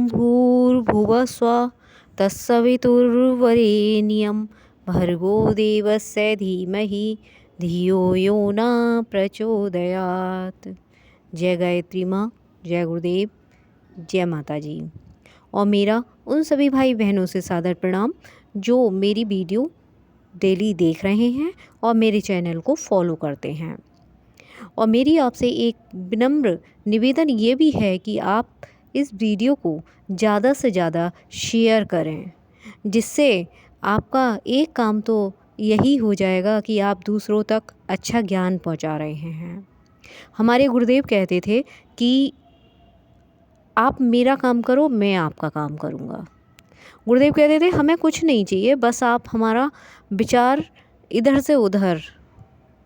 भूर्भुवः स्वः तत्सवितुर्वरेण्यं भर्गो देवस्य धीमहि धियो यो न प्रचोदयात्। जय गायत्री माँ, जय गुरुदेव, जय माता जी। और मेरा उन सभी भाई बहनों से सादर प्रणाम जो मेरी वीडियो डेली देख रहे हैं और मेरे चैनल को फॉलो करते हैं। और मेरी आपसे एक विनम्र निवेदन ये भी है कि आप इस वीडियो को ज़्यादा से ज़्यादा शेयर करें, जिससे आपका एक काम तो यही हो जाएगा कि आप दूसरों तक अच्छा ज्ञान पहुंचा रहे हैं। हमारे गुरुदेव कहते थे कि आप मेरा काम करो, मैं आपका काम करूंगा। गुरुदेव कहते थे हमें कुछ नहीं चाहिए, बस आप हमारा विचार इधर से उधर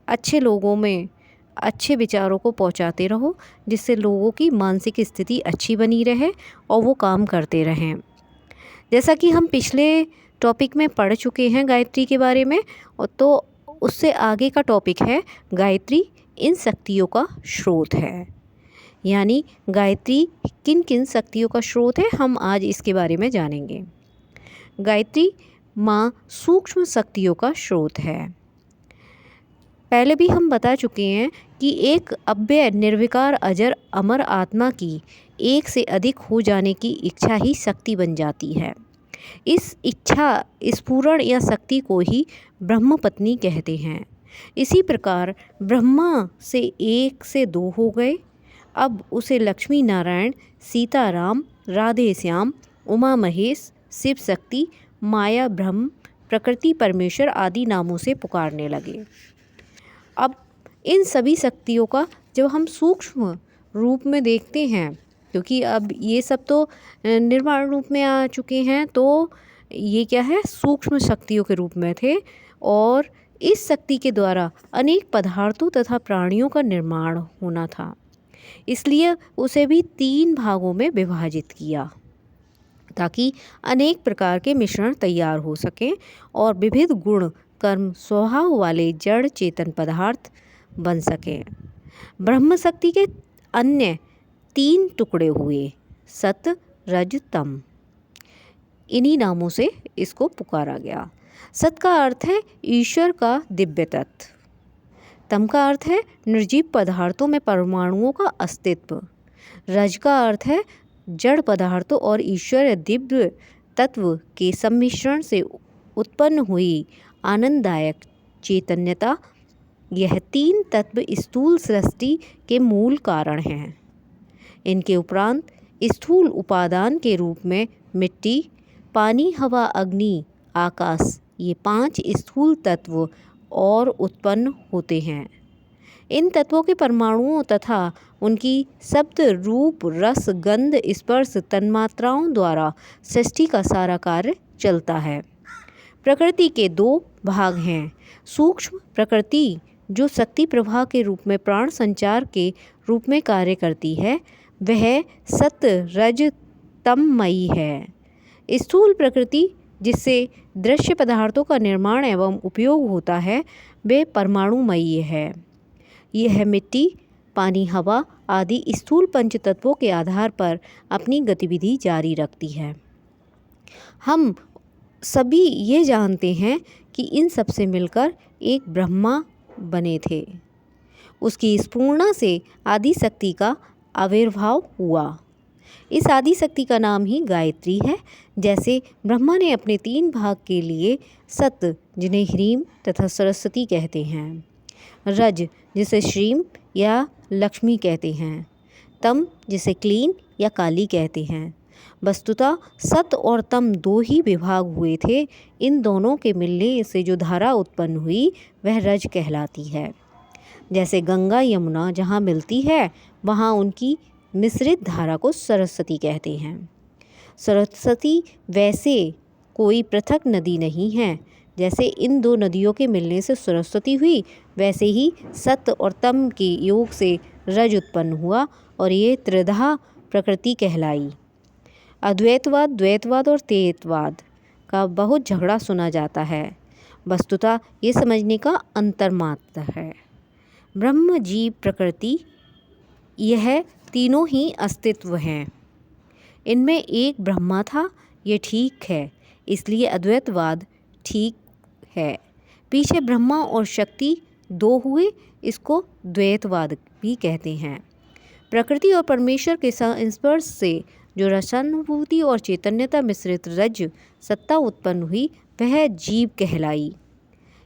अच्छे लोगों में अच्छे विचारों को पहुंचाते रहो, जिससे लोगों की मानसिक स्थिति अच्छी बनी रहे और वो काम करते रहें। जैसा कि हम पिछले टॉपिक में पढ़ चुके हैं गायत्री के बारे में, और तो उससे आगे का टॉपिक है गायत्री इन शक्तियों का स्रोत है। यानी गायत्री किन किन शक्तियों का स्रोत है, हम आज इसके बारे में जानेंगे। गायत्री माँ सूक्ष्म शक्तियों का स्रोत है। पहले भी हम बता चुके हैं कि एक अव्यय निर्विकार अजर अमर आत्मा की एक से अधिक हो जाने की इच्छा ही शक्ति बन जाती है। इस इच्छा स्फुरण या शक्ति को ही ब्रह्म पत्नी कहते हैं। इसी प्रकार ब्रह्मा से एक से दो हो गए, अब उसे लक्ष्मी नारायण, सीता राम, राधे श्याम, उमा महेश, शिव शक्ति, माया ब्रह्म, प्रकृति परमेश्वर आदि नामों से पुकारने लगे। अब इन सभी शक्तियों का जब हम सूक्ष्म रूप में देखते हैं, क्योंकि अब ये सब तो निर्माण रूप में आ चुके हैं, तो ये क्या है, सूक्ष्म शक्तियों के रूप में थे। और इस शक्ति के द्वारा अनेक पदार्थों तथा प्राणियों का निर्माण होना था, इसलिए उसे भी 3 भागों में विभाजित किया ताकि अनेक प्रकार के मिश्रण तैयार हो सकें और विविध गुण कर्म स्वभाव वाले जड़ चेतन पदार्थ बन सकें। ब्रह्म शक्ति के अन्य 3 टुकड़े हुए, सत रज तम। इन्हीं नामों से इसको पुकारा गया। सत का अर्थ है ईश्वर का दिव्य तत्व, तम का अर्थ है निर्जीव पदार्थों में परमाणुओं का अस्तित्व, रज का अर्थ है जड़ पदार्थों और ईश्वर दिव्य तत्व के सम्मिश्रण से उत्पन्न हुई आनंददायक चैतन्यता। यह 3 तत्व स्थूल सृष्टि के मूल कारण हैं। इनके उपरांत स्थूल उपादान के रूप में मिट्टी, पानी, हवा, अग्नि, आकाश, ये 5 स्थूल तत्व और उत्पन्न होते हैं। इन तत्वों के परमाणुओं तथा उनकी शब्द, रूप, रस, गंध, स्पर्श तन्मात्राओं द्वारा सृष्टि का सारा कार्य चलता है। प्रकृति के 2 भाग हैं। सूक्ष्म प्रकृति जो शक्ति प्रवाह के रूप में प्राण संचार के रूप में कार्य करती है, वह सत रज तममयी है। स्थूल प्रकृति जिससे दृश्य पदार्थों का निर्माण एवं उपयोग होता है, वे परमाणुमयी है। यह मिट्टी, पानी, हवा आदि स्थूल पंच तत्वों के आधार पर अपनी गतिविधि जारी रखती है। हम सभी ये जानते हैं कि इन सब से मिलकर एक ब्रह्मा बने थे। उसकी स्फूर्णा से आदि शक्ति का आविर्भाव हुआ। इस आदि शक्ति का नाम ही गायत्री है। जैसे ब्रह्मा ने अपने 3 भाग के लिए सत, जिन्हें ह्रीम तथा सरस्वती कहते हैं, रज जिसे श्रीम या लक्ष्मी कहते हैं, तम जिसे क्लीन या काली कहते हैं। वस्तुतः सत और तम 2 ही विभाग हुए थे। इन दोनों के मिलने से जो धारा उत्पन्न हुई वह रज कहलाती है। जैसे गंगा यमुना जहाँ मिलती है, वहाँ उनकी मिश्रित धारा को सरस्वती कहते हैं। सरस्वती वैसे कोई पृथक नदी नहीं है। जैसे इन 2 नदियों के मिलने से सरस्वती हुई, वैसे ही सत और तम के योग से रज उत्पन्न हुआ और ये त्रिधा प्रकृति कहलाई। अद्वैतवाद, द्वैतवाद और तेयत्वाद का बहुत झगड़ा सुना जाता है। वस्तुतः ये समझने का अंतर्मात्र है। ब्रह्म, जीव, प्रकृति, यह तीनों ही अस्तित्व हैं। इनमें एक ब्रह्मा था, ये ठीक है, इसलिए अद्वैतवाद ठीक है। पीछे ब्रह्मा और शक्ति दो हुए, इसको द्वैतवाद भी कहते हैं। प्रकृति और परमेश्वर के संस्पर्श से जो रसानुभूति और चैतन्यता मिश्रित रज सत्ता उत्पन्न हुई वह जीव कहलाई।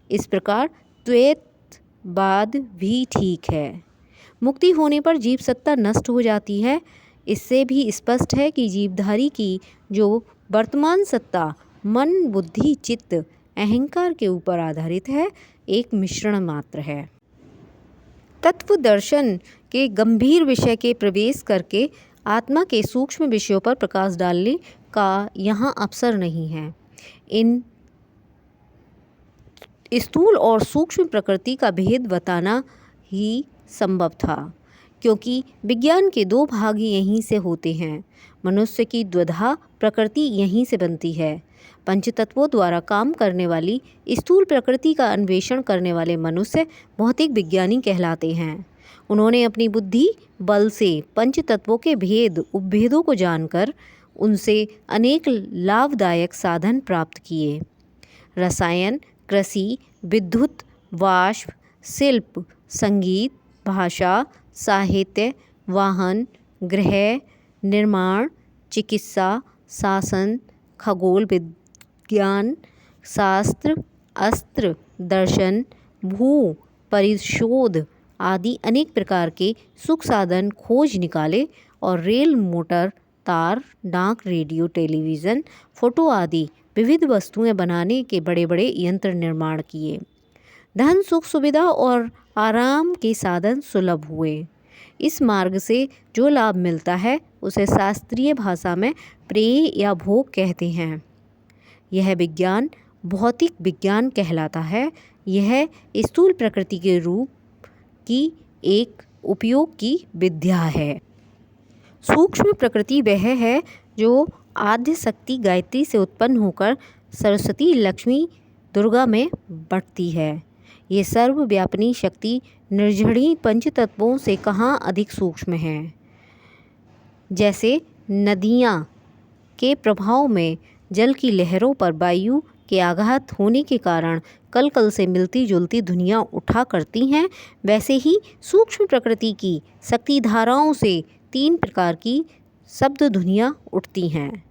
इस प्रकार द्वैतवाद भी ठीक है। मुक्ति होने पर जीव सत्ता नष्ट हो जाती है। इससे भी स्पष्ट है कि जीवधारी की जो वर्तमान सत्ता मन, बुद्धि, चित्त, अहंकार के ऊपर आधारित है, एक मिश्रण मात्र है। तत्व दर्शन के गंभीर विषय के प्रवेश करके आत्मा के सूक्ष्म विषयों पर प्रकाश डालने का यहाँ अवसर नहीं है। इन स्थूल और सूक्ष्म प्रकृति का भेद बताना ही संभव था, क्योंकि विज्ञान के दो भाग यहीं से होते हैं। मनुष्य की द्विधा प्रकृति यहीं से बनती है। पंचतत्वों द्वारा काम करने वाली स्थूल प्रकृति का अन्वेषण करने वाले मनुष्य भौतिक विज्ञानी कहलाते हैं। उन्होंने अपनी बुद्धि बल से पंचतत्वों के भेद उपभेदों को जानकर उनसे अनेक लाभदायक साधन प्राप्त किए। रसायन, कृषि, विद्युत, वाष्प, शिल्प, संगीत, भाषा, साहित्य, वाहन, गृह निर्माण, चिकित्सा, शासन, खगोल विज्ञान, शास्त्र, अस्त्र, दर्शन, भू परिशोध आदि अनेक प्रकार के सुख साधन खोज निकाले और रेल, मोटर, तार, डाक, रेडियो, टेलीविज़न, फोटो आदि विविध वस्तुएं बनाने के बड़े बड़े यंत्र निर्माण किए। धन, सुख, सुविधा और आराम के साधन सुलभ हुए। इस मार्ग से जो लाभ मिलता है उसे शास्त्रीय भाषा में प्रेय या भोग कहते हैं। यह विज्ञान भौतिक विज्ञान कहलाता है। यह स्थूल प्रकृति के रूप की एक उपयोग की विद्या है। सूक्ष्म प्रकृति वह है जो आद्य शक्ति गायत्री से उत्पन्न होकर सरस्वती, लक्ष्मी, दुर्गा में बढ़ती है। ये सर्वव्यापिनी शक्ति निर्जड़ी पंचतत्वों से कहाँ अधिक सूक्ष्म है। जैसे नदियाँ के प्रभाव में जल की लहरों पर वायु के आघात होने के कारण कल कल से मिलती जुलती ध्वनियाँ उठा करती हैं, वैसे ही सूक्ष्म प्रकृति की शक्ति धाराओं से तीन प्रकार की शब्द ध्वनियाँ उठती हैं।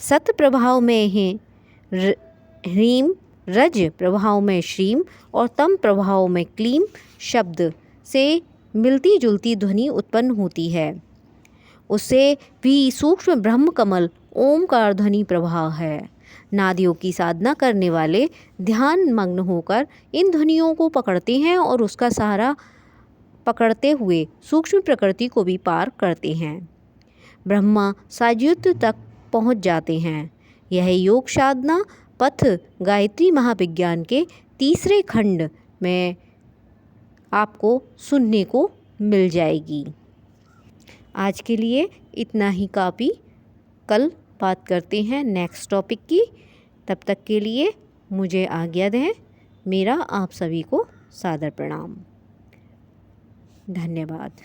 सत प्रभाव में है ह्रीम, रज प्रभाव में श्रीम और तम प्रभाव में क्लीम शब्द से मिलती जुलती ध्वनि उत्पन्न होती है। उससे भी सूक्ष्म ब्रह्म कमल ओमकार ध्वनि प्रभाव है। नादियों की साधना करने वाले ध्यान मग्न होकर इन ध्वनियों को पकड़ते हैं और उसका सहारा पकड़ते हुए सूक्ष्म प्रकृति को भी पार करते हैं। ब्रह्मा सायुज्य तक पहुंच जाते हैं। यह योग साधना पथ गायत्री महाविज्ञान के तीसरे खंड में आपको सुनने को मिल जाएगी। आज के लिए इतना ही काफ़ी। कल बात करते हैं नेक्स्ट टॉपिक की। तब तक के लिए मुझे आज्ञा दें। मेरा आप सभी को सादर प्रणाम। धन्यवाद।